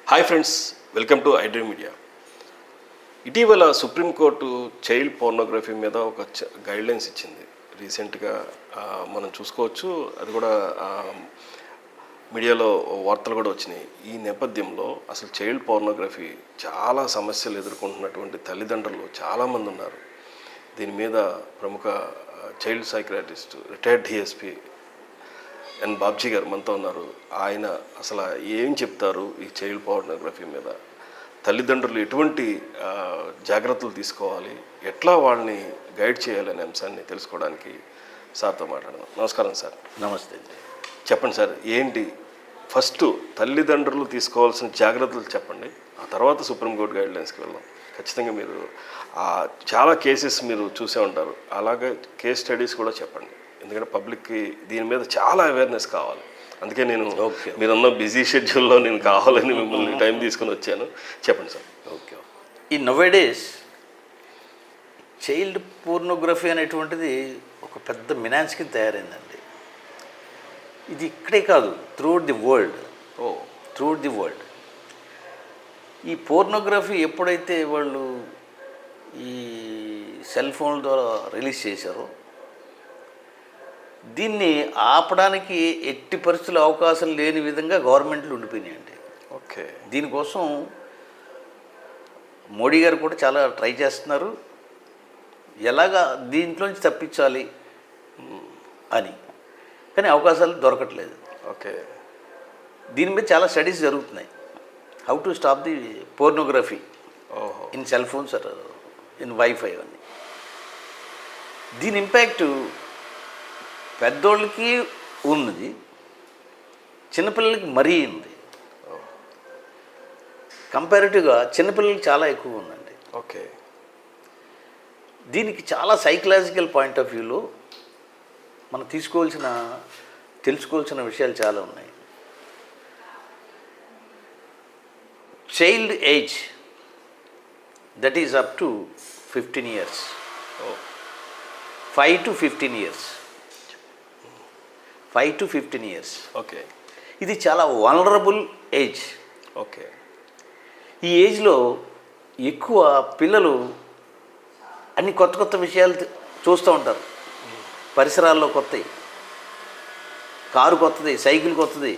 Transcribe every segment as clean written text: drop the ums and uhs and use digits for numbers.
Hi friends, welcome to iDream media. ఇటీవల supreme court child pornography మీద ఒక గైడ్లైన్స్ ఇచ్చింది. రీసెంట్గా మనం చూసుకోవచ్చు, అది కూడా మీడియాలో వార్తలు కూడా వచ్చినాయి. ఈ నేపథ్యంలో అసలు చైల్డ్ పోర్నోగ్రఫీ చాలా సమస్యలు ఎదుర్కొంటున్నటువంటి తల్లిదండ్రులు చాలామంది ఉన్నారు. దీని మీద ప్రముఖ child psychiatrist, retired DSP N Babji గారు మనతో ఉన్నారు. ఆయన అసలు ఏం చెప్తారు ఈ చైల్డ్ పోర్నోగ్రఫీ మీద, తల్లిదండ్రులు ఎటువంటి జాగ్రత్తలు తీసుకోవాలి, ఎట్లా వాళ్ళని గైడ్ చేయాలనే అంశాన్ని తెలుసుకోవడానికి సార్తో మాట్లాడదాం. నమస్కారం సార్. నమస్తే. చెప్పండి సార్, ఏంటి ఫస్ట్ తల్లిదండ్రులు తీసుకోవాల్సిన జాగ్రత్తలు చెప్పండి, ఆ తర్వాత సుప్రీంకోర్టు గైడ్లైన్స్కి వెళ్దాం. ఖచ్చితంగా మీరు చాలా కేసెస్ మీరు చూసే ఉంటారు, అలాగే కేస్ స్టడీస్ కూడా చెప్పండి. ఎందుకంటే పబ్లిక్కి దీని మీద చాలా అవేర్నెస్ కావాలి. అందుకే నేను మీరున్న బిజీ షెడ్యూల్లో నేను కావాలని మిమ్మల్ని టైం తీసుకుని వచ్చాను. చెప్పండి సార్. ఓకే. ఈ నోవేడేస్ చైల్డ్ పోర్నోగ్రఫీ అనేటువంటిది ఒక పెద్ద మినాన్స్ కింద తయారైందండి. ఇది ఇక్కడే కాదు, throughout the world. Throughout the world ఈ పోర్నోగ్రఫీ ఎప్పుడైతే వాళ్ళు ఈ సెల్ ఫోన్ల ద్వారా రిలీజ్ చేశారో, దీన్ని ఆపడానికి ఎట్టి పరిస్థితులు అవకాశం లేని విధంగా గవర్నమెంట్లు ఉండిపోయినాయండి. ఓకే. దీనికోసం మోడీ గారు కూడా చాలా ట్రై చేస్తున్నారు, ఎలాగా దీంట్లోంచి తప్పించాలి అని. కానీ అవకాశాలు దొరకట్లేదు. ఓకే. దీని మీద చాలా స్టడీస్ జరుగుతున్నాయి. How to stop the pornography in cell phones or in WiFi అని. దీని ఇంపాక్ట్ పెద్దోళ్ళకి ఉన్నది, చిన్నపిల్లలకి మరీ ఉంది. కంపారిటివ్గా చిన్నపిల్లలకి చాలా ఎక్కువ ఉందండి. ఓకే. దీనికి చాలా సైకలాజికల్ పాయింట్ ఆఫ్ వ్యూలో మనం తెలుసుకోవాల్సిన విషయాలు చాలా ఉన్నాయి. Child age that is up to 15 years, 5 to 15 years. 5 to 15 years. Okay. ఇది చాలా వల్నరబుల్ ఏజ్. ఓకే. ఈ ఏజ్లో ఎక్కువ పిల్లలు అన్ని కొత్త కొత్త విషయాలు చూస్తూ ఉంటారు. పరిసరాల్లో కొత్తవి, కారు కొత్తది, సైకిల్ కొత్తది,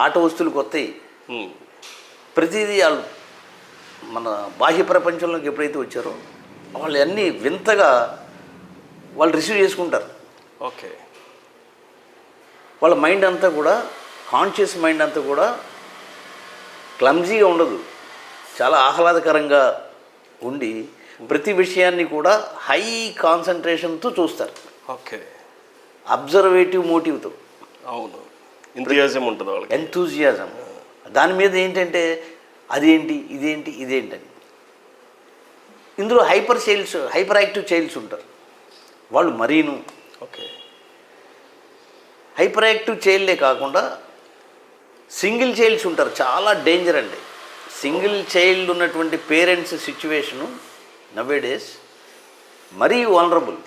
ఆటో వస్తువులు కొత్తవి, ప్రతిదీ వాళ్ళు మన బాహ్య ప్రపంచంలోకి ఎప్పుడైతే వచ్చారో వాళ్ళు అన్నీ వింతగా వాళ్ళు రిసీవ్ చేసుకుంటారు. ఓకే. వాళ్ళ మైండ్ అంతా కూడా, కాన్షియస్ మైండ్ అంతా కూడా క్లమ్జీగా ఉండదు, చాలా ఆహ్లాదకరంగా ఉండి ప్రతి విషయాన్ని కూడా హై కాన్సన్ట్రేషన్తో చూస్తారు. ఓకే. అబ్జర్వేటివ్ మోటివ్తో. అవును, ఎంతూజియాజం ఉంటుంది వాళ్ళకి. ఎంతూజియాజం. దాని మీద ఏంటంటే అదేంటి, ఇదేంటి, ఇదేంటని. ఇందులో హైపర్ యాక్టివ్ చైల్డ్స్ ఉంటారు, వాళ్ళు మరీను. ఓకే. హైపర్ యాక్టివ్ చైల్డే కాకుండా సింగిల్ చైల్డ్స్ ఉంటారు, చాలా డేంజర్ అండి. సింగిల్ చైల్డ్ ఉన్నటువంటి పేరెంట్స్ సిచ్యువేషను నవేడేస్ మరీ వల్నరబుల్.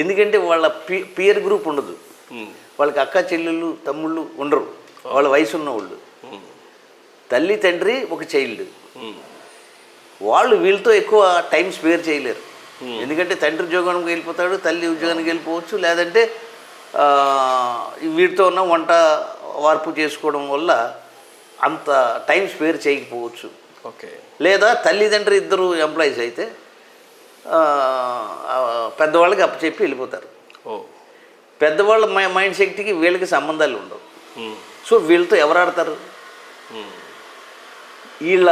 ఎందుకంటే వాళ్ళ పియర్ గ్రూప్ ఉండదు, వాళ్ళకి అక్క చెల్లెళ్ళు తమ్ముళ్ళు ఉండరు, వాళ్ళ వయసు ఉన్నవాళ్ళు. తల్లి తండ్రి ఒక చైల్డ్, వాళ్ళు వీళ్ళతో ఎక్కువ టైం స్పేర్ చేయలేరు. ఎందుకంటే తండ్రి ఉద్యోగానికి వెళ్ళిపోతాడు, తల్లి ఉద్యోగానికి వెళ్ళిపోవచ్చు, లేదంటే వీటితో ఉన్న వంట వార్పు చేసుకోవడం వల్ల అంత టైం స్పేర్ చేయకపోవచ్చు. ఓకే. లేదా తల్లిదండ్రి ఇద్దరు ఎంప్లాయీస్ అయితే పెద్దవాళ్ళకి అప్పచెప్పి వెళ్ళిపోతారు. పెద్దవాళ్ళ మైండ్ శక్తికి వీళ్ళకి సంబంధాలు ఉండవు. సో వీళ్ళతో ఎవరు ఆడతారు? వీళ్ళ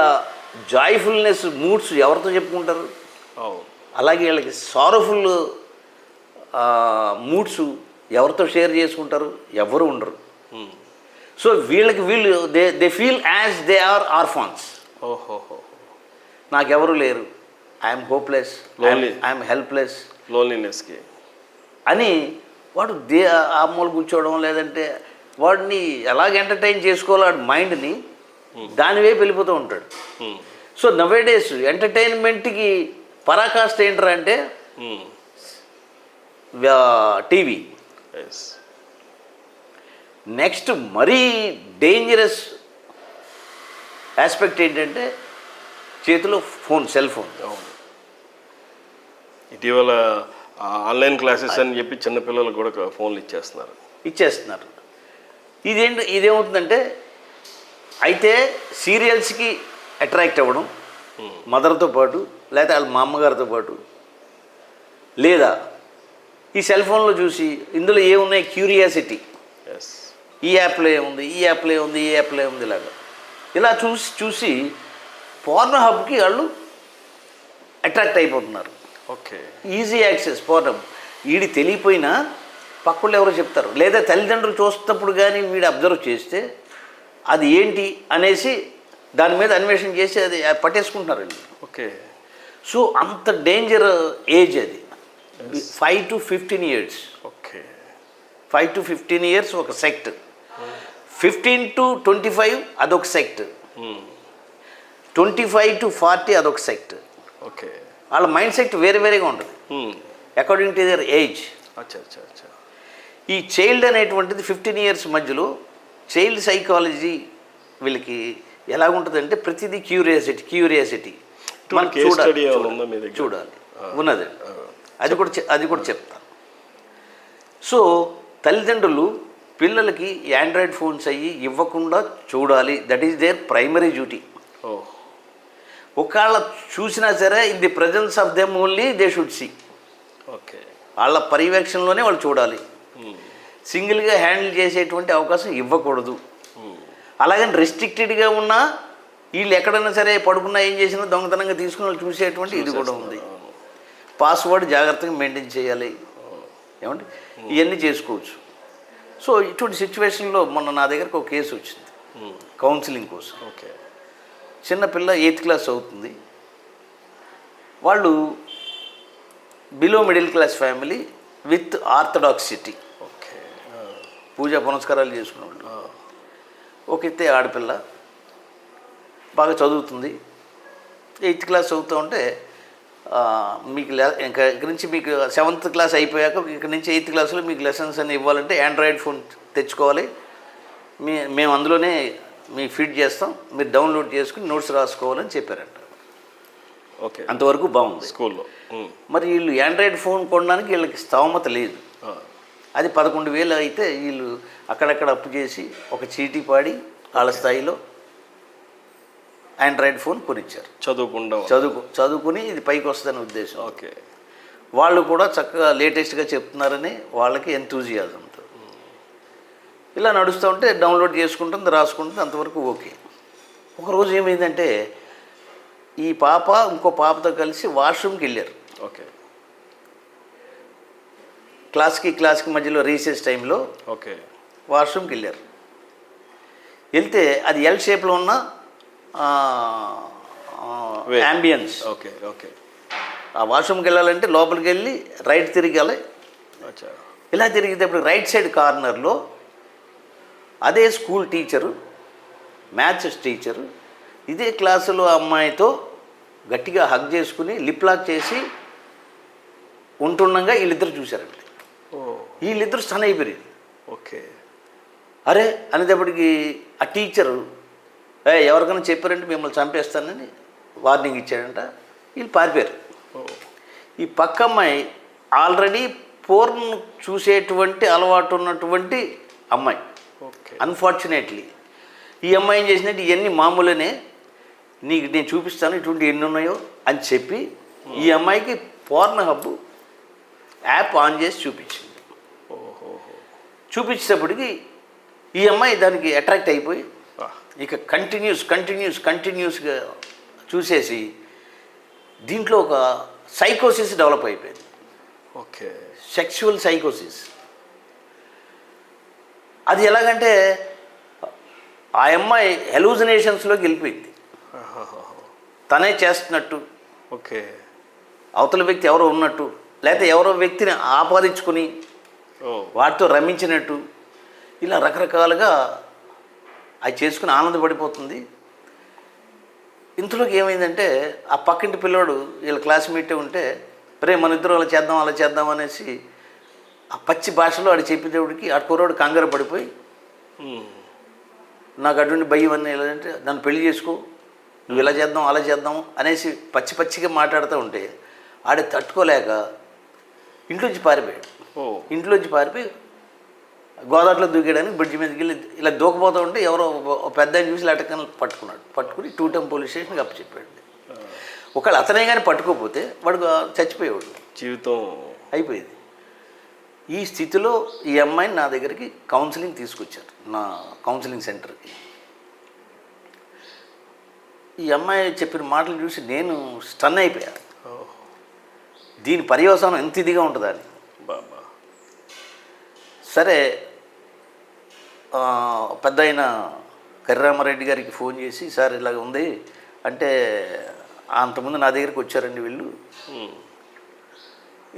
జాయ్ఫుల్నెస్ మూడ్స్ ఎవరితో చెప్పుకుంటారు? అలాగే వీళ్ళకి సారోఫుల్ మూడ్స్ ఎవరితో షేర్ చేసుకుంటారు? ఎవరు ఉండరు. సో వీళ్ళకి వీళ్ళు they feel as they are orphans. నాకెవరు లేరు, ఐఎమ్ హోప్లెస్, ఐఎమ్ హెల్ప్లెస్, లోన్లీనెస్కి అని వాడు ఆ మూల కూర్చోవడం, లేదంటే వాడిని ఎలాగ ఎంటర్టైన్ చేసుకోవాలో వాడి మైండ్ని దాని వైపు వెళ్ళిపోతూ ఉంటాడు. సో నవేడేస్ ఎంటర్టైన్మెంట్కి పరాకాష్ట ఏంటరా అంటే టీవీ. నెక్స్ట్ మరీ డేంజరస్ ఆస్పెక్ట్ ఏంటంటే చేతిలో ఫోన్, సెల్ ఫోన్. అవును. ఇటీవల ఆన్లైన్ క్లాసెస్ అని చెప్పి చిన్నపిల్లలకు కూడా ఫోన్లు ఇచ్చేస్తున్నారు. ఇదేమవుతుందంటే అయితే సీరియల్స్కి అట్రాక్ట్ అవ్వడం మదర్తో పాటు, లేదా వాళ్ళ మా అమ్మగారితో పాటు, లేదా ఈ సెల్ ఫోన్లో చూసి ఇందులో ఏమున్నాయి క్యూరియాసిటీ, ఎస్ ఈ యాప్లో ఏముంది, ఈ యాప్లో ఏముంది, ఈ యాప్లో ఏముంది, ఇలా చూసి పోర్న్ హబ్కి వాళ్ళు అట్రాక్ట్ అయిపోతున్నారు. Okay. Easy access porn hub. వీడి తెలియపోయినా పక్కళ్ళు ఎవరో చెప్తారు, లేదా తల్లిదండ్రులు చూస్తున్నప్పుడు కానీ వీడు అబ్జర్వ్ చేస్తే అది ఏంటి అనేసి దాని మీద అన్వేషణ చేసి అది పట్టేసుకుంటున్నారు వీళ్ళు. ఓకే. సో అంత డేంజర్ ఏజ్ అది. 5 to 15 years. Okay. 5 to 15 years ఒక సెక్ట్. 15 to 25 అదొక సెక్ట్. 25 to 40 అదొక సెక్ట్. ఓకే. వాళ్ళ మైండ్ సెట్ వేరే వేరేగా ఉంటుంది అకార్డింగ్ టు దేర్ ఏజ్. అచ్చా అచ్చా అచ్చా. ఈ చైల్డ్ అనేటువంటిది 15 years మధ్యలో చైల్డ్ సైకాలజీ వీళ్ళకి ఎలాగుంటుందంటే ప్రతిదీ క్యూరియాసిటీ మనం చూడాలి ఉన్నది. అది కూడా చెప్తాను. సో తల్లిదండ్రులు పిల్లలకి ఆండ్రాయిడ్ ఫోన్స్ అయ్యి ఇవ్వకుండా చూడాలి. That is their primary duty. ఒకవేళ చూసినా సరే in the presence of them only they should see. Okay. వాళ్ళ పర్యవేక్షణలోనే వాళ్ళు చూడాలి. సింగిల్గా హ్యాండిల్ చేసేటువంటి అవకాశం ఇవ్వకూడదు. అలాగని రెస్ట్రిక్టెడ్గా ఉన్నా వీళ్ళు ఎక్కడైనా సరే పడుకున్నా ఏం చేసినా దొంగతనంగా తీసుకుని వాళ్ళు చూసేటువంటి ఇది కూడా ఉంది. పాస్వర్డ్ జాగ్రత్తగా మెయింటైన్ చేయాలి. ఏమంటే ఇవన్నీ చేసుకోవచ్చు. సో ఇటువంటి సిచ్యువేషన్లో మొన్న నా దగ్గరకు ఒక కేసు వచ్చింది కౌన్సిలింగ్ కోసం. ఓకే. చిన్నపిల్ల 8th class అవుతుంది. వాళ్ళు below middle class family with orthodoxy. Okay. పూజా పునస్కారాలు చేసుకునేవాళ్ళు. ఒక ఎత్తే ఆడపిల్ల బాగా చదువుతుంది. 8th class చదువుతూ ఉంటే మీకు ఇంకా ఇక్కడ నుంచి మీకు 7th class అయిపోయాక ఇక్కడ నుంచి 8th classలో మీకు లెసన్స్ అని ఇవ్వాలంటే ఆండ్రాయిడ్ ఫోన్ తెచ్చుకోవాలి, మేము అందులోనే మీకు ఫీడ్ చేస్తాం, మీరు డౌన్లోడ్ చేసుకుని నోట్స్ రాసుకోవాలని చెప్పారంట. ఓకే. అంతవరకు బాగుంది స్కూల్లో. మరి వీళ్ళు ఆండ్రాయిడ్ ఫోన్ కొనడానికి వీళ్ళకి స్తోమత లేదు. అది 11,000 అయితే వీళ్ళు అక్కడక్కడ అప్పు చేసి ఒక చీటీ పాడి వాళ్ళ స్థాయిలో ఆండ్రాయిడ్ ఫోన్ కొనిచ్చారు. చదువుకుని ఇది పైకి వస్తుందని ఉద్దేశం. ఓకే. వాళ్ళు కూడా చక్కగా లేటెస్ట్గా చెప్తున్నారని వాళ్ళకి ఎంతూజియాజంతో ఇలా నడుస్తూ ఉంటే డౌన్లోడ్ చేసుకుంటుంది, రాసుకుంటుంది, అంతవరకు ఓకే. ఒకరోజు ఏమైందంటే ఈ పాప ఇంకో పాపతో కలిసి వాష్రూమ్కి వెళ్ళారు. ఓకే. క్లాస్కి మధ్యలో రీసెస్ టైంలో ఓకే వాష్రూమ్కి వెళ్ళారు. వెళ్తే అది ఎల్ షేప్లో ఉన్న యాంబియన్స్. ఓకే. ఓకే. ఆ వాష్రూమ్కి వెళ్ళాలంటే లోపలికి వెళ్ళి రైట్ తిరిగాలి. ఇలా తిరిగేటప్పుడు రైట్ సైడ్ కార్నర్లో అదే స్కూల్ టీచరు, మ్యాథ్స్ టీచరు ఇదే క్లాసులో అమ్మాయితో గట్టిగా హగ్ చేసుకుని లిప్ లాక్ చేసి ఉంటుండగా వీళ్ళిద్దరు చూశారండి. వీళ్ళిద్దరు స్టన్ అయిపోయారు. ఓకే. అరే అనేటప్పటికి ఆ టీచరు ఎవరికైనా చెప్పారంటే మిమ్మల్ని చంపేస్తానని వార్నింగ్ ఇచ్చాడంట. వీళ్ళు పారిపోయారు. ఈ పక్క అమ్మాయి ఆల్రెడీ పోర్న్ చూసేటువంటి అలవాటు ఉన్నటువంటి అమ్మాయి. అన్ఫార్చునేట్లీ ఈ అమ్మాయి ఏం చేసినట్టు ఇవన్నీ మామూలునే, నీకు నేను చూపిస్తాను ఇటువంటి ఎన్ని ఉన్నాయో అని చెప్పి ఈ అమ్మాయికి పోర్న్ హబ్ యాప్ ఆన్ చేసి చూపించింది. చూపించేటప్పటికి ఈ అమ్మాయి దానికి అట్రాక్ట్ అయిపోయి ఇక కంటిన్యూస్గా చూసేసి దీంట్లో ఒక సైకోసిస్ డెవలప్ అయిపోయింది. ఓకే. సెక్షువల్ సైకోసిస్. అది ఎలాగంటే ఆ అమ్మాయి హెలూజినేషన్స్లోకి వెళ్ళిపోయింది. తనే చేస్తున్నట్టు, ఓకే, అవతల వ్యక్తి ఎవరో ఉన్నట్టు, లేకపోతే ఎవరో వ్యక్తిని ఆపాదించుకొని వాటితో రమించినట్టు, ఇలా రకరకాలుగా అది చేసుకుని ఆనందపడిపోతుంది. ఇంతలోకి ఏమైందంటే ఆ పక్కింటి పిల్లోడు వీళ్ళ క్లాస్మేటే ఉంటే మన ఇద్దరు అలా చేద్దాం అనేసి ఆ పచ్చి భాషలో ఆడు చెప్పేటప్పటికి ఆ కుర్రోడు కంగారు పడిపోయి నాకు అటువంటి భయం అన్నీ ఎలా అంటే నన్ను పెళ్లి చేసుకో, నువ్వు ఇలా చేద్దాం అలా చేద్దాం అనేసి పచ్చి పచ్చిగా మాట్లాడుతూ ఉంటే ఆడ తట్టుకోలేక ఇంట్లోంచి పారిపోయాడు. ఇంట్లోంచి పారిపోయి గోదావరిలో దూకేయడానికి బ్రిడ్జి మీదకి వెళ్ళి ఇలా దూకపోతూ ఉంటే ఎవరో పెద్ద ఆయన చూసి లటకని పట్టుకున్నాడు. పట్టుకుని 2 టౌన్ పోలీస్ స్టేషన్కి అప్పచెప్పాడు. ఒకవేళ అతనే కానీ పట్టుకోకపోతే వాడు చచ్చిపోయేవాడు, జీవితం అయిపోయేది. ఈ స్థితిలో ఈ అమ్మాయిని నా దగ్గరికి కౌన్సిలింగ్ తీసుకొచ్చారు, నా కౌన్సిలింగ్ సెంటర్కి. ఈ అమ్మాయి చెప్పిన మాటలు చూసి నేను స్టన్ అయిపోయాను. దీని పర్యవసానం ఎంత ఇదిగా ఉంటుందా అని. బాబా సరే, పెద్ద అయిన కర్రామారెడ్డి గారికి ఫోన్ చేసి సార్ ఇలాగ ఉంది అంటే, అంతకుముందు నా దగ్గరికి వచ్చారండి వీళ్ళు,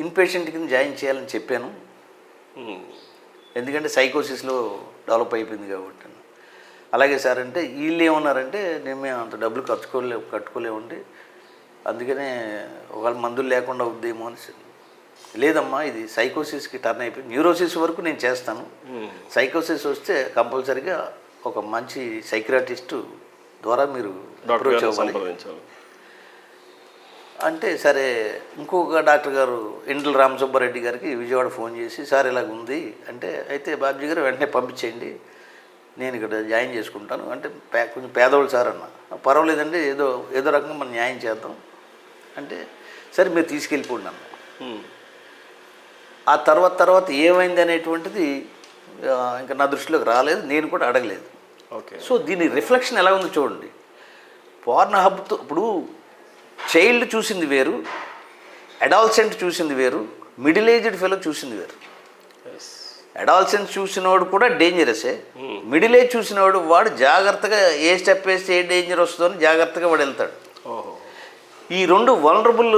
ఇన్పేషెంట్ కింద జాయిన్ చేయాలని చెప్పాను, ఎందుకంటే సైకోసిస్లో డెవలప్ అయిపోయింది కాబట్టి. అలాగే సార్ అంటే వీళ్ళు ఏమన్నారంటే మేము అంత డబ్బులు కట్టుకోలేమండి, అందుకనే ఒకవేళ మందులు లేకుండా అవుద్దేమో అని. లేదమ్మా, ఇది సైకోసిస్కి టర్న్ అయిపోయింది, న్యూరోసిస్ వరకు నేను చేస్తాను, సైకోసిస్ వస్తే కంపల్సరీగా ఒక మంచి సైకియాట్రిస్టు ద్వారా మీరు అప్రోచ్ అవ్వాలి అంటే. సరే, ఇంకొక డాక్టర్ గారు ఇండ్ల రామసుబ్బారెడ్డి గారికి విజయవాడ ఫోన్ చేసి సార్ ఇలాగ ఉంది అంటే, అయితే బాబ్జీ గారు వెంటనే పంపించేయండి, నేను ఇక్కడ జాయిన్ చేసుకుంటాను అంటే. కొంచెం పేదవాళ్ళు సార్ అన్న, పర్వాలేదండి, ఏదో రకంగా మనం న్యాయం చేద్దాం అంటే, సరే మీరు తీసుకెళ్ళిపోండి అన్న. ఆ తర్వాత ఏమైంది అనేటువంటిది ఇంకా నా దృష్టిలోకి రాలేదు, నేను కూడా అడగలేదు. ఓకే. సో దీని రిఫ్లెక్షన్ ఎలా ఉందో చూడండి. పోర్న్ హబ్తో ఇప్పుడు చైల్డ్ చూసింది వేరు, అడాల్సెంట్ చూసింది వేరు, మిడిల్ ఏజ్డ్ ఫెలో చూసింది వేరు. అడాల్సెంట్ చూసినవాడు కూడా డేంజరసే, మిడిల్ ఏజ్ చూసినవాడు వాడు జాగ్రత్తగా ఏ స్టెప్ వేస్తే ఏ డేంజర్ వస్తుందో అని జాగ్రత్తగా వాడు వెళ్తాడు. ఈ 2 వల్నరబుల్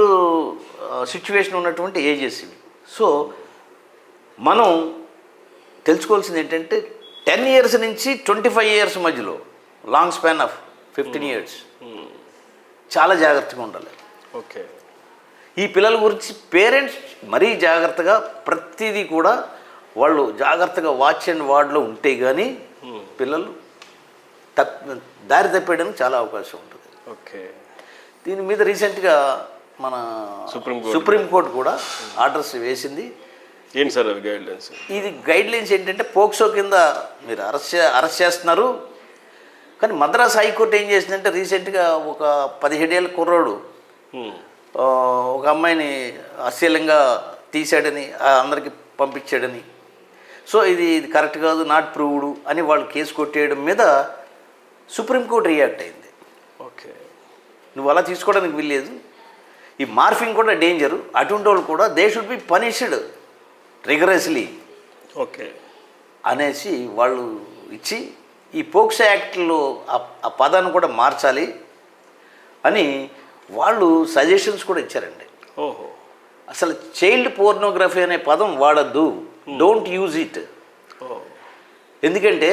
సిచ్యువేషన్ ఉన్నటువంటి ఏజెస్ ఇవి. సో మనం తెలుసుకోవాల్సింది ఏంటంటే 10 years నుంచి 25 years మధ్యలో, లాంగ్ స్పాన్ ఆఫ్ 15 years చాలా జాగ్రత్తగా ఉండాలి. ఓకే. ఈ పిల్లల గురించి పేరెంట్స్ మరీ జాగ్రత్తగా ప్రతిదీ కూడా వాళ్ళు జాగ్రత్తగా వాచ్ అండ్ వార్డ్లో ఉంటే కానీ పిల్లలు దారి తప్పేయడానికి చాలా అవకాశం ఉంటుంది. ఓకే. దీని మీద రీసెంట్గా మన సుప్రీంకోర్టు కూడా ఆర్డర్స్ వేసింది. ఏంటి సార్ అవి గైడ్లైన్స్? ఇది గైడ్లైన్స్ ఏంటంటే పోక్సో కింద మీరు అరెస్ట్ చేస్తున్నారు, కానీ మద్రాస్ హైకోర్టు ఏం చేసిందంటే రీసెంట్గా ఒక 17 ఏళ్ళ కుర్రాడు ఒక అమ్మాయిని అశ్లీలంగా తీశాడని అందరికి పంపించాడని, సో ఇది కరెక్ట్ కాదు, నాట్ ప్రూవ్డ్ అని వాళ్ళు కేసు కొట్టేయడం మీద సుప్రీంకోర్టు రియాక్ట్ అయింది. ఓకే. నువ్వు అలా తీసుకోవడానికి వీల్లేదు, ఈ మార్ఫింగ్ కూడా డేంజరు, అటువంటి వాళ్ళు కూడా they should be punished rigorously okay అనేసి వాళ్ళు ఇచ్చి ఈ పోక్సో యాక్ట్లో ఆ పదాన్ని కూడా మార్చాలి అని వాళ్ళు సజెషన్స్ కూడా ఇచ్చారండి. ఓహో. అసలు చైల్డ్ పోర్నోగ్రఫీ అనే పదం వాడద్దు, డోంట్ యూజ్ ఇట్. ఎందుకంటే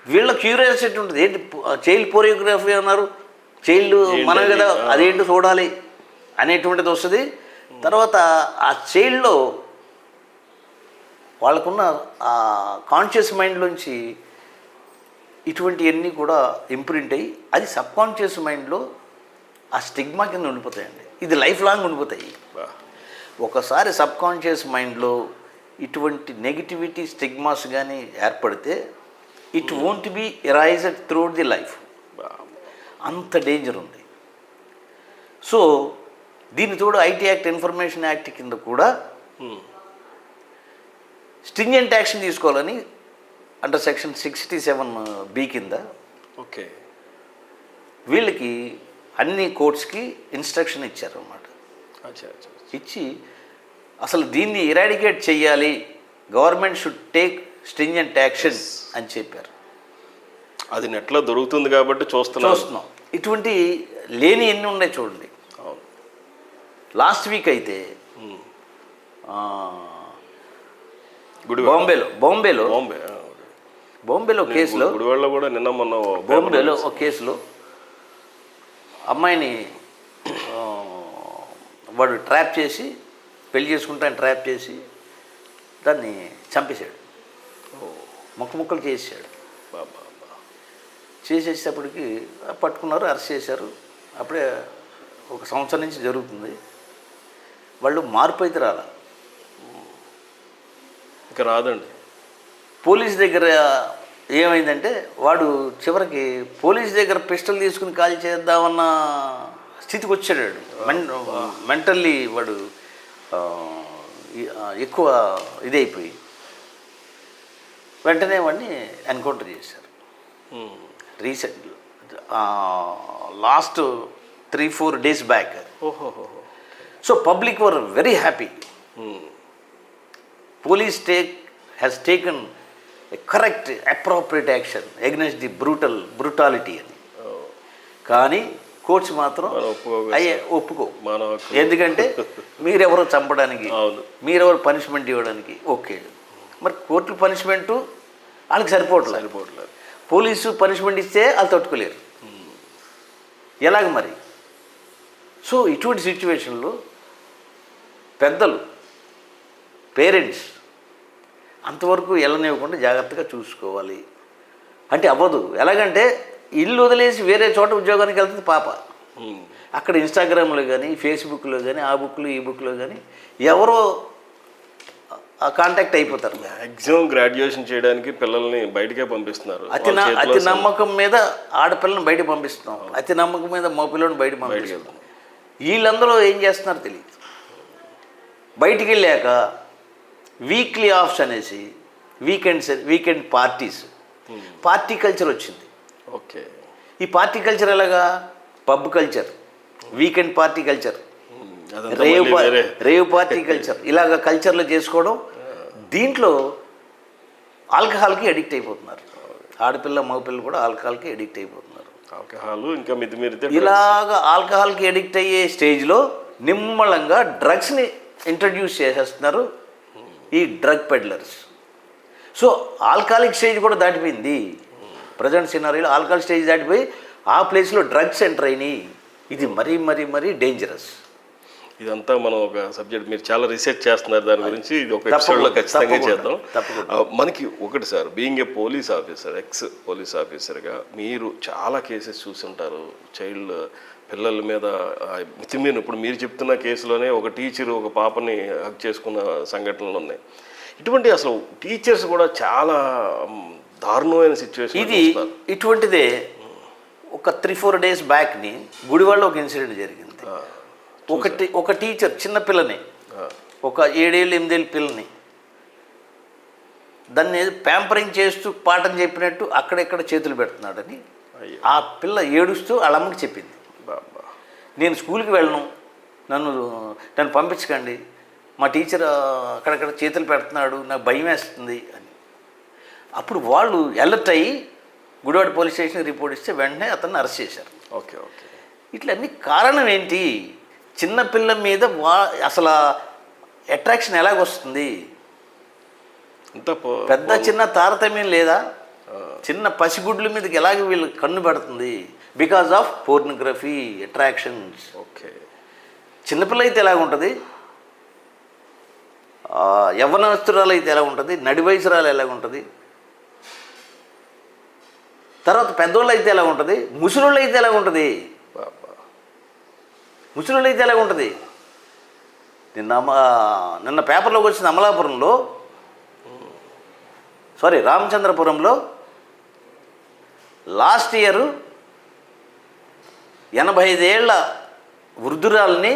వీళ్ళ క్యూరియాసిటీ ఉంటుంది, ఏంటి చైల్డ్ పోర్నోగ్రఫీ అన్నారు, చైల్డ్ మనం కదా అదేంటి చూడాలి అనేటువంటిది వస్తుంది. తర్వాత ఆ చైల్డ్లో వాళ్ళకున్న ఆ కాన్షియస్ మైండ్లోంచి ఇటువంటివన్నీ కూడా ఇంప్రింట్ అయ్యి అది సబ్కాన్షియస్ మైండ్లో ఆ స్టిగ్మా కింద ఉండిపోతాయండి. ఇది లైఫ్ లాంగ్ ఉండిపోతాయి. ఒకసారి సబ్కాన్షియస్ మైండ్లో ఇటువంటి నెగిటివిటీ స్టిగ్మాస్ కానీ ఏర్పడితే it won't be arised throughout the life. అంత డేంజర్ ఉంది. సో దీని తోడు ఐటీ యాక్ట్, ఇన్ఫర్మేషన్ యాక్ట్ కింద కూడా స్ట్రింజెంట్ యాక్షన్ తీసుకోవాలని అండర్ సెక్షన్ 67B కింద ఓకే వీళ్ళకి అన్ని కోర్ట్స్కి ఇన్స్ట్రక్షన్ ఇచ్చారన్నమాట. ఇచ్చి అసలు దీన్ని ఇరాడికేట్ చేయాలి, government should take stringent action అని చెప్పారు. అది నెట్లో దొరుకుతుంది కాబట్టి చూస్తున్నాం. ఇటువంటి లేని ఎన్ని ఉన్నాయి చూడండి. లాస్ట్ వీక్ అయితే బాంబేలో కేసులో కూడా నిన్న మొన్న బాంబేలో ఒక కేసులో అమ్మాయిని వాడు ట్రాప్ చేసి పెళ్లి చేసుకుంటాను ట్రాప్ చేసి దాన్ని చంపేశాడు. ముక్కలు చేసాడు. బాబా. చేసేసేటప్పటికి పట్టుకున్నారు, అరెస్ట్ చేశారు. అప్పుడే 1 సంవత్సరం నుంచి జరుగుతుంది. వాళ్ళు మార్పు అయితే రాలా. ఇంకా రాదండి. పోలీస్ దగ్గర ఏమైందంటే వాడు చివరికి పోలీస్ దగ్గర పిస్టల్ తీసుకుని కాల్ చేద్దామన్న స్థితికి వచ్చాడు. మెంటల్లీ వాడు ఎక్కువ ఇదైపోయి వెంటనే వాడిని ఎన్కౌంటర్ చేశారు. Recent last 3-4 days back. So public were very happy. Police has taken a correct appropriate action against the brutality అని. కానీ కోర్ట్స్ మాత్రం ఒప్పుకో. ఎందుకంటే మీరెవరో చంపడానికి, మీరెవరు పనిష్మెంట్ ఇవ్వడానికి ఓకే. మరి కోర్టు పనిష్మెంటు వాళ్ళకి సరిపోవట్లేదు. పోలీసు పనిష్మెంట్ ఇస్తే వాళ్ళు తట్టుకోలేరు. ఎలాగ మరి? సో ఇటువంటి సిచ్యువేషన్లో పెద్దలు, పేరెంట్స్ అంతవరకు వెళ్ళనివ్వకుండా జాగ్రత్తగా చూసుకోవాలి. అంటే అవ్వదు. ఎలాగంటే ఇల్లు వదిలేసి వేరే చోట ఉద్యోగానికి వెళ్తుంది పాప. అక్కడ ఇన్స్టాగ్రామ్లో కానీ, ఫేస్బుక్లో కానీ, ఆ బుక్లో ఈ బుక్లో కానీ ఎవరో కాంటాక్ట్ అయిపోతారు. మ్యాక్సిమం గ్రాడ్యుయేషన్ చేయడానికి పిల్లల్ని బయటకే పంపిస్తున్నారు. అతి నమ్మకం మీద ఆడపిల్లని బయటకు పంపిస్తున్నాం, అతి నమ్మకం మీద మా పిల్లల్ని బయటకు పంపిస్తున్నాం. వీళ్ళందరూ ఏం చేస్తున్నారో తెలియదు. బయటికి వెళ్ళాక వీక్లీ ఆఫ్స్ అనేసి వీకెండ్ పార్టీస్, పార్టీ కల్చర్ వచ్చింది. ఓకే. ఈ పార్టీ కల్చర్ ఎలాగా? Pub culture, weekend party culture, rave party culture, ఇలాగ కల్చర్లో చేసుకోవడం. దీంట్లో ఆల్కహాల్కి అడిక్ట్ అయిపోతున్నారు. ఆడపిల్ల మగపిల్లలు కూడా ఆల్కహాల్కి అడిక్ట్ అయిపోతున్నారు. ఆల్కహాల్ ఇంకా మితిమీరితే ఇలాగ ఆల్కహాల్కి అడిక్ట్ అయ్యే స్టేజ్లో నిమ్మలంగా డ్రగ్స్ని ఇంట్రడ్యూస్ చేసేస్తున్నారు ఈ drug peddlers. So alcoholic stage కూడా దాటిపోయింది. ప్రజెంట్ సినారీలో ఆల్కహాల్ స్టేజ్ దాటిపోయి ఆ ప్లేస్లో డ్రగ్స్ ఎంటర్ అయినాయి. ఇది మరీ డేంజరస్. ఇదంతా మనం ఒక సబ్జెక్ట్, మీరు చాలా రీసెర్చ్ చేస్తున్నారు దాని గురించి. ఇది ఒక ఎపిసోడ్లో ఖచ్చితంగా చేద్దాం. మనకి ఒకటి sir, being a police officer, X police ఆఫీసర్గా మీరు చాలా కేసెస్ చూసుంటారు. చైల్డ్ పిల్లల మీద మితిమీరిన, ఇప్పుడు మీరు చెప్తున్న కేసులోనే ఒక టీచర్ ఒక పాపని హక్ చేసుకున్న సంఘటనలు ఉన్నాయి. ఇటువంటి అసలు టీచర్స్ కూడా చాలా దారుణమైన సిచ్యువేషన్. ఇది ఇటువంటిదే ఒక 3-4 days బ్యాక్ని గుడివాడలో ఒక ఇన్సిడెంట్ జరిగింది. ఒక టీచర్ చిన్న పిల్లని, ఒక 7-8 పిల్లని దాన్ని ప్యాంపరింగ్ చేస్తూ పాఠం చెప్పినట్టు అక్కడెక్కడ చేతులు పెడుతున్నాడని ఆ పిల్ల ఏడుస్తూ వాళ్ళ అమ్మకి చెప్పింది. నేను స్కూల్కి వెళ్ళను, నన్ను పంపించకండి, మా టీచర్ అక్కడక్కడ చేతులు పెడుతున్నాడు, నాకు భయం వేస్తుంది అని. అప్పుడు వాళ్ళు అలర్ట్ అయ్యి గుడివాడ పోలీస్ స్టేషన్కి రిపోర్ట్ ఇస్తే వెంటనే అతన్ని అరెస్ట్ చేశారు. ఓకే. ఇట్లన్నీ కారణం ఏంటి? చిన్నపిల్ల మీద అసలు అట్రాక్షన్ ఎలాగొస్తుంది? పెద్ద చిన్న తారతమ్యం లేదా? చిన్న పసిగుడ్ల మీదకి ఎలాగ వీళ్ళు కన్ను పెడుతుంది? Because of pornography attractions. Okay. చిన్నపిల్ల అయితే ఎలాగ ఉంటుంది, యవ్వనస్తురాలు అయితే ఎలా ఉంటుంది, నడి వయసురాలు ఎలాగ ఉంటుంది, తర్వాత పెద్దోళ్ళు అయితే ఎలా ఉంటుంది, ముసలోళ్ళు అయితే ఎలా ఉంటుంది, ముసలోళ్ళు అయితే ఎలా ఉంటుంది. నిన్న పేపర్లోకి వచ్చిన అమలాపురంలో, రామచంద్రపురంలో లాస్ట్ ఇయర్ 85 ఏళ్ల వృద్ధురాల్ని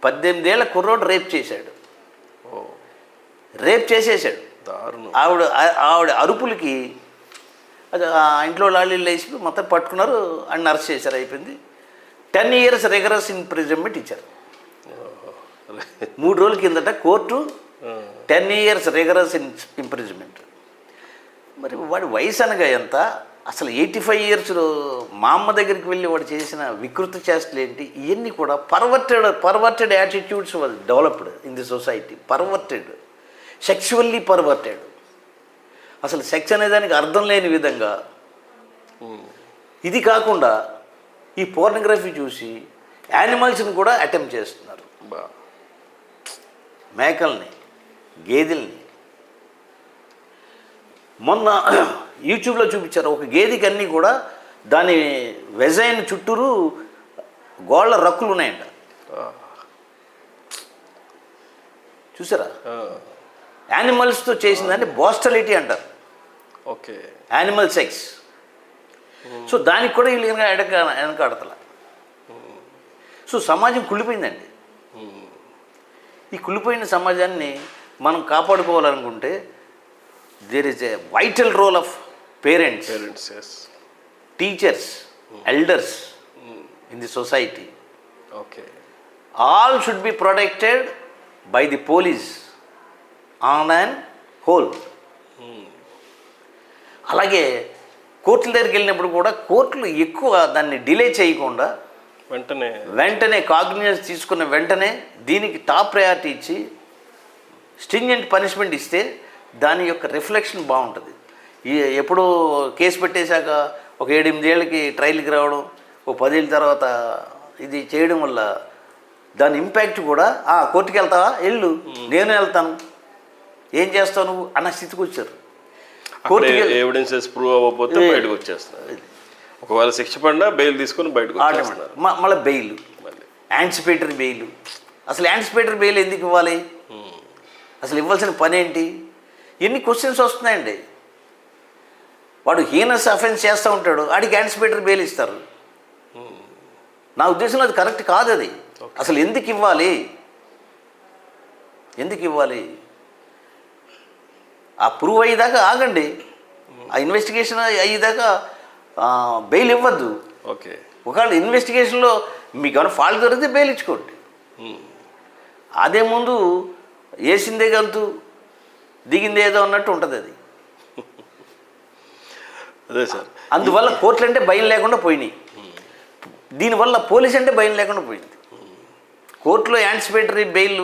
18 ఏళ్ల కుర్రోడు రేప్ చేశాడు. రేప్ చేసేసాడు. ఆవిడ అరుపులకి ఇంట్లో లాళ్ళు వేసి మొత్తం పట్టుకున్నారు, అన్ని అరెస్ట్ చేశారు. అయిపోయింది. 10 years రిగరస్ ఇంప్రిజన్మెంట్ ఇచ్చారు. 3 రోజుల కిందట కోర్టు 10 years రిగరస్ ఇంప్రిజన్మెంట్. మరి వాడి వయసు అనగా ఎంత? అసలు 85 years మా అమ్మ దగ్గరికి వెళ్ళి వాడు చేసిన వికృత చేష్టలు ఏంటి? ఇవన్నీ కూడా perverted attitudes was developed in the society. Sexually perverted. అసలు సెక్స్ అనే దానికి అర్థం లేని విధంగా. ఇది కాకుండా ఈ పోర్నోగ్రఫీ చూసి యానిమల్స్ని కూడా అటెంప్ట్ చేస్తున్నారు. మేకల్ని, గేదెల్ని. మొన్న యూట్యూబ్లో చూపించారు ఒక గేదెకి అన్నీ కూడా దాని వెజైన్ చుట్టూరు గోళ్ళ రక్కులు ఉన్నాయంట. చూసారా? యానిమల్స్తో చేసిందని బాస్టలిటీ అంటారు. ఓకే. Animal sex. సో దానికి కూడా వీళ్ళు వెనకాడతల. సో సమాజం కుళ్ళిపోయిందండి. ఈ కుళ్ళిపోయిన సమాజాన్ని మనం కాపాడుకోవాలనుకుంటే there is a vital role of parents, teachers, elders in the society. Okay. All should be protected by the police on and whole. అలాగే కోర్టుల దగ్గరికి వెళ్ళినప్పుడు కూడా కోర్టులు ఎక్కువ దాన్ని డిలే చేయకుండా వెంటనే కాగ్నిజెన్స్ తీసుకున్న వెంటనే దీనికి టాప్ ప్రయారిటీ ఇచ్చి స్ట్రింజెంట్ పనిష్మెంట్ ఇస్తే దాని యొక్క రిఫ్లెక్షన్ బాగుంటుంది. ఎప్పుడు కేసు పెట్టేశాక ఒక 7-8 ఏళ్ళకి ట్రయల్కి రావడం, ఓ 10 ఏళ్ళ తర్వాత ఇది చేయడం వల్ల దాని ఇంపాక్ట్ కూడా కోర్టుకి వెళ్తావా, వెళ్ళు, నేను వెళ్తాను, ఏం చేస్తావు నువ్వు అన్న స్థితికి వచ్చారు. ఎవిడెన్సెస్ ప్రూవ్ అవ్వకపోతే బయటకు వచ్చేస్తారు. ఒకవేళ శిక్ష పడినా బెయిల్ తీసుకొని బయటకు వచ్చేస్తారు. మళ్ళీ బెయిల్, యాంటిసిపేటరీ బెయిల్. అసలు యాంటిసిపేటరీ బెయిల్ ఎందుకు ఇవ్వాలి? అసలు ఇవ్వాల్సిన పని ఏంటి? ఎన్ని క్వశ్చన్స్ వస్తున్నాయండి. వాడు హీనస్ అఫెన్స్ చేస్తూ ఉంటాడు, ఆడికి యాంటిసిపేటరీ బెయిల్ ఇస్తారు. నా ఉద్దేశంలో అది కరెక్ట్ కాదు. అది అసలు ఎందుకు ఇవ్వాలి? ఆ ప్రూవ్ అయ్యేదాకా ఆగండి. ఆ ఇన్వెస్టిగేషన్ అయ్యేదాకా బెయిల్ ఇవ్వద్దు. ఓకే. ఒకవేళ ఇన్వెస్టిగేషన్లో మీకు ఏమైనా ఫాల్ట్ దొరికితే బెయిల్ ఇచ్చుకోండి. అదే ముందు వేసిందే గంతు దిగింది ఏదో అన్నట్టు ఉంటుంది అది. అదే సార్. అందువల్ల కోర్టులు అంటే భయం లేకుండా పోయినాయి. దీనివల్ల పోలీస్ అంటే భయం లేకుండా పోయింది. కోర్టులో యాంటిసిపేటరీ బెయిల్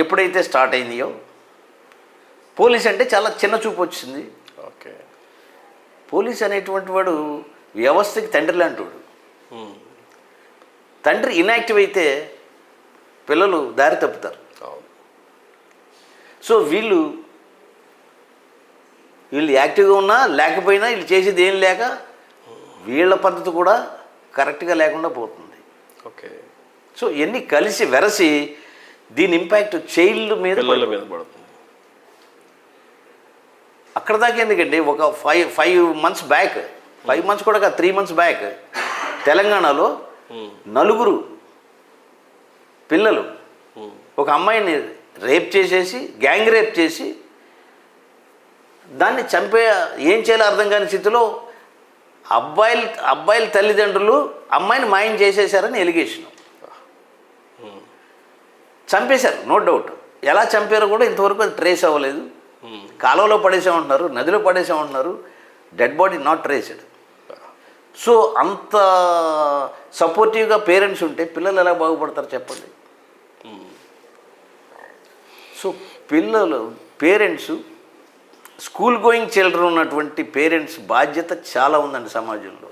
ఎప్పుడైతే స్టార్ట్ అయిందో పోలీస్ అంటే చాలా చిన్న చూపు వచ్చింది. ఓకే. పోలీస్ అనేటువంటి వాడు వ్యవస్థకి తండ్రి లాంటి వాడు. తండ్రి ఇన్యాక్టివ్ అయితే పిల్లలు దారి తప్పుతారు. సో వీళ్ళు యాక్టివ్గా ఉన్నా లేకపోయినా వీళ్ళు చేసేది ఏం లేక వీళ్ళ పద్ధతి కూడా కరెక్ట్గా లేకుండా పోతుంది. ఓకే. సో ఇవన్నీ కలిసి వెరసి దీని ఇంపాక్ట్ చైల్డ్ మీద పడుతుంది. అక్కడ దాకా ఎందుకండి, ఒక 5 months బ్యాక్, 5 months కూడా కాదు, 3 months బ్యాక్ తెలంగాణలో 4 పిల్లలు ఒక అమ్మాయిని రేప్ చేసేసి, గ్యాంగ్ రేప్ చేసి దాన్ని ఏం చేయాలో అర్థం కాని స్థితిలో అబ్బాయిల తల్లిదండ్రులు అమ్మాయిని మాయం చేసేశారని ఎలిగేషన్. చంపేశారు, నో డౌట్. ఎలా చంపారో కూడా ఇంతవరకు అది ట్రేస్ అవ్వలేదు. కాలువలో పడేసామంటున్నారు, నదిలో పడేసామంటున్నారు, dead body not traced. So అంత సపోర్టివ్గా పేరెంట్స్ ఉంటే పిల్లలు ఎలా బాగుపడతారు చెప్పండి. So parents, school going children ఉన్నటువంటి పేరెంట్స్ బాధ్యత చాలా ఉందండి సమాజంలో.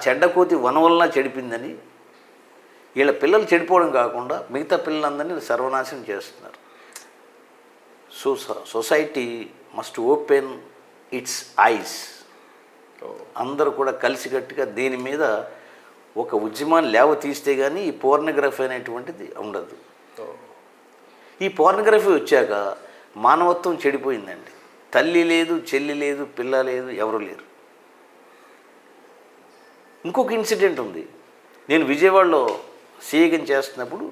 చెడ్డ కోతి వన వలన చెడిపిందని వీళ్ళ పిల్లలు చెడిపోవడం కాకుండా మిగతా పిల్లలందరినీ సర్వనాశనం చేస్తున్నారు. So society must open it's ice. అందరూ కూడా కలిసికట్టుగా దీని మీద ఒక ఉద్యమాన్ని లేవ తీస్తే కానీ ఈ పోర్నోగ్రఫీ అనేటువంటిది ఉండదు. ఈ పోర్నోగ్రఫీ వచ్చాక మానవత్వం చెడిపోయిందండి. తల్లి లేదు, చెల్లి లేదు, పిల్ల లేదు, ఎవరు లేరు. ఇంకొక ఇన్సిడెంట్ ఉంది. నేను విజయవాడలో సీఏగం చేస్తున్నప్పుడు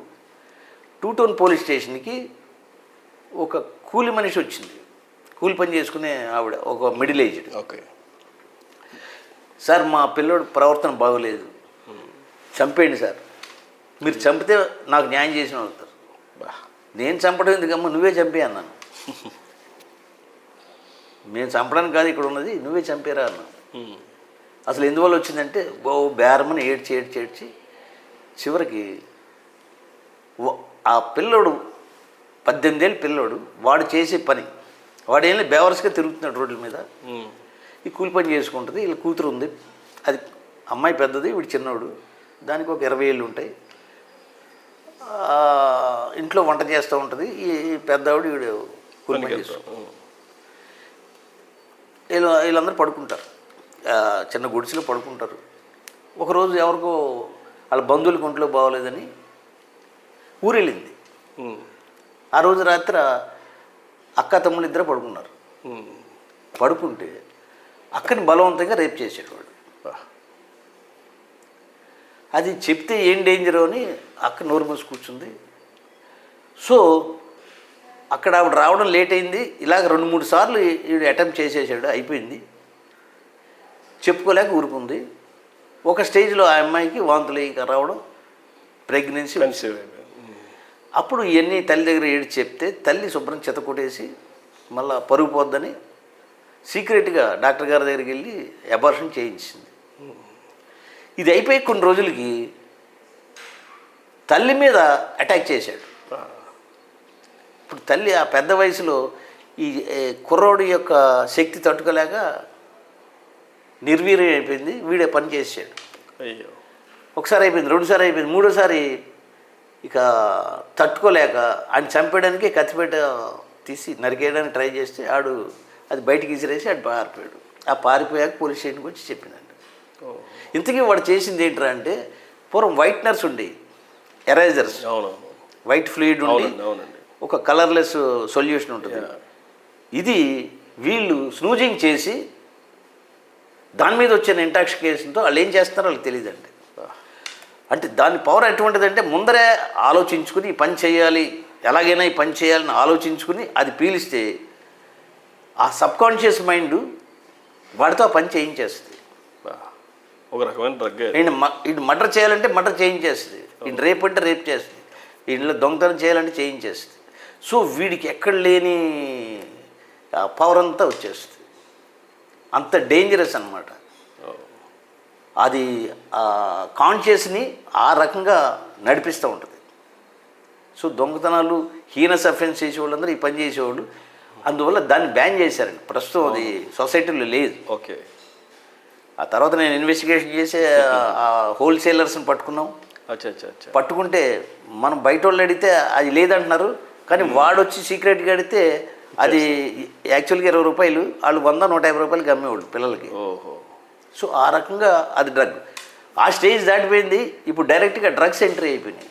2 Town పోలీస్ స్టేషన్కి ఒక కూలి మనిషి వచ్చింది. కూలి పని చేసుకునే ఆవిడ, ఒక మిడిల్ ఏజ్డ్. ఓకే. సార్ మా పిల్లోడు ప్రవర్తన బాగోలేదు, చంపేయండి సార్, మీరు చంపితే నాకు న్యాయం చేసిన అవుతారు. నేను చంపడం ఎందుకమ్మా, నువ్వే చంపే అన్నాను. నేను చంపడానికి కాదు ఇక్కడ ఉన్నది, నువ్వే చంపేరా అన్నాను. అసలు ఎందువల్ల వచ్చిందంటే బేరమని ఏడ్చి చివరికి ఆ పిల్లోడు 18 ఏళ్ళ పిల్లోడు, వాడు చేసే పని, వాడు ఏం బేవర్స్గా తిరుగుతున్నాడు రోడ్ల మీద. ఈ కూలి పని చేసుకుంటుంది, వీళ్ళ కూతురు ఉంది, అది అమ్మాయి పెద్దది, వీడు చిన్నోడు, దానికి ఒక 20 ఏళ్ళు ఉంటాయి. ఇంట్లో వంట చేస్తూ ఉంటుంది. ఈ పెద్దవాడు వీడు కూలి పని చేస్తాడు. వీళ్ళందరూ పడుకుంటారు, చిన్న గుడిసెలో పడుకుంటారు. ఒకరోజు ఎవరికో వాళ్ళ బంధువులకి ఒంట్లో బాగోలేదని ఊరెళ్ళింది. ఆ రోజు రాత్రి అక్క తమ్ముళ్ళు ఇద్దరు పడుకున్నారు. పడుకుంటే అక్కని బలవంతంగా రేప్ చేసాడు వాడు. అది చెప్తే ఏం డేంజర్ అని అక్క నోరు మూసి కూర్చుంది. సో అక్కడ ఆవిడ రావడం లేట్ అయింది. ఇలాగ 2-3 సార్లు ఈవిడ అటెంప్ట్ చేసేసాడు, అయిపోయింది. చెప్పుకోలేక ఊరుకుంది. ఒక స్టేజ్లో ఆ అమ్మాయికి వాంతులు రావడం, ప్రెగ్నెన్సీ. అప్పుడు ఇవన్నీ తల్లి దగ్గర ఏడు చెప్తే తల్లి శుభ్రం చెత్త కొట్టేసి మళ్ళీ పరుగు పోద్దని సీక్రెట్గా డాక్టర్ గారి దగ్గరికి వెళ్ళి అబార్షన్ చేయించింది. ఇది అయిపోయి కొన్ని రోజులకి తల్లి మీద అటాక్ చేశాడు. ఇప్పుడు తల్లి ఆ పెద్ద వయసులో ఈ కుర్రోడి యొక్క శక్తి తట్టుకోలేక నిర్వీర్యం అయిపోయింది. వీడే పని చేసాడు. అయ్యో, ఒకసారి అయిపోయింది, 2సారి అయిపోయింది, 3ఓసారి ఇక తట్టుకోలేక ఆయన చంపేయడానికి కత్తిపేట తీసి నరికేయడానికి ట్రై చేస్తే ఆడు అది బయటికి విసిరేసి ఆడు పారిపోయాడు. ఆ పారిపోయాక పోలీస్ స్టేషన్కి వచ్చి చెప్పిందండి. ఇంతకీ వాడు చేసింది ఏంట్రా అంటే, పూర్వం వైట్నర్స్ ఉండి ఎరేజర్స్, వైట్ ఫ్లూయిడ్ ఉండి ఒక కలర్లెస్ సొల్యూషన్ ఉంటుంది. ఇది వీళ్ళు స్నూజింగ్ చేసి దాని మీద వచ్చిన ఇంటాక్సికేషన్తో వాళ్ళు ఏం చేస్తారో వాళ్ళకి తెలియదండి. అంటే దాని పవర్ ఎటువంటిదంటే ముందరే ఆలోచించుకుని ఈ పని చేయాలి, ఎలాగైనా ఈ పని చేయాలని ఆలోచించుకుని అది పీలిస్తే ఆ సబ్కాన్షియస్ మైండ్ వాడితో ఆ పని చేయించేస్తుంది. ఒక రకమైన డ్రగ్. ఈయన మర్డర్ చేయాలంటే మర్డర్ చేయించేస్తుంది, ఈయన రేప్ అంటే రేప్ చేస్తుంది, ఇంట్లో దొంగతనం చేయాలంటే చేయించేస్తుంది. సో వీడికి ఎక్కడ లేని పవర్ అంతా వచ్చేస్తుంది. అంత డేంజరస్ అన్నమాట. అది కాన్షియస్ని ఆ రకంగా నడిపిస్తూ ఉంటుంది. సో దొంగతనాలు హీనస్ అఫెన్స్ చేసేవాళ్ళందరూ ఈ పని చేసేవాళ్ళు. అందువల్ల దాన్ని బ్యాన్ చేశారండి. ప్రస్తుతం అది సొసైటీలో లేదు. ఓకే. ఆ తర్వాత నేను ఇన్వెస్టిగేషన్ చేసి ఆ హోల్సేలర్స్ని పట్టుకున్నాం. పట్టుకుంటే మనం బయట వాళ్ళు అడిగితే అది లేదంటున్నారు, కానీ వాడు వచ్చి సీక్రెట్గా అడిగితే అది యాక్చువల్గా 20 రూపాయలు, వాళ్ళు 100-150 రూపాయలకి అమ్మేవాళ్ళు పిల్లలకి. సో ఆ రకంగా అది డ్రగ్. ఆ స్టేజ్ దాటిపోయింది. ఇప్పుడు డైరెక్ట్గా డ్రగ్స్ ఎంట్రీ అయిపోయినాయి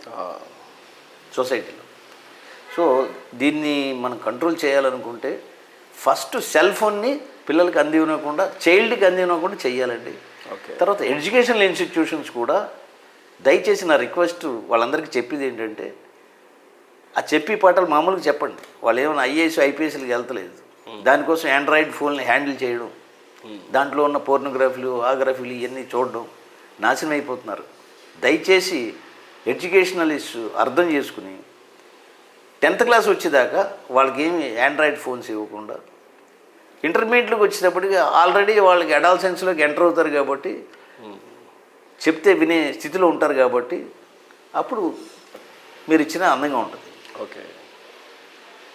సొసైటీలో. సో దీన్ని మనం కంట్రోల్ చేయాలనుకుంటే ఫస్ట్ సెల్ ఫోన్ని పిల్లలకి అందివ్వకుండా, చైల్డ్కి అందివ్వకుండా చెయ్యాలండి. తర్వాత ఎడ్యుకేషనల్ ఇన్స్టిట్యూషన్స్ కూడా దయచేసి నా రిక్వెస్ట్ వాళ్ళందరికీ చెప్పేది ఏంటంటే, ఆ చెప్పి పాటలు మామూలుగా చెప్పండి. వాళ్ళు ఏమైనా ఐఏఎస్ ఐపీఎస్లకి వెళ్తలేదు. దానికోసం ఆండ్రాయిడ్ ఫోన్ని హ్యాండిల్ చేయడం, దాంట్లో ఉన్న పోర్నోగ్రఫీలు ఆగ్రఫీలు ఇవన్నీ చూడడం, నాశనం అయిపోతున్నారు. దయచేసి ఎడ్యుకేషనలిస్ట్ అర్థం చేసుకుని 10th క్లాస్ వచ్చేదాకా వాళ్ళకి ఏమి ఆండ్రాయిడ్ ఫోన్స్ ఇవ్వకుండా, ఇంటర్మీడియట్లోకి వచ్చేటప్పటికి ఆల్రెడీ వాళ్ళకి అడాల్సెన్స్లోకి ఎంటర్ అవుతారు కాబట్టి, చెప్తే వినే స్థితిలో ఉంటారు కాబట్టి అప్పుడు మీరు ఇచ్చిన అందంగా ఉంటుంది. ఓకే,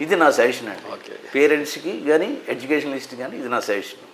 ఇది నా సజెషన్ అండి. పేరెంట్స్కి కానీ ఎడ్యుకేషనలిస్ట్ కానీ ఇది నా సజెషన్.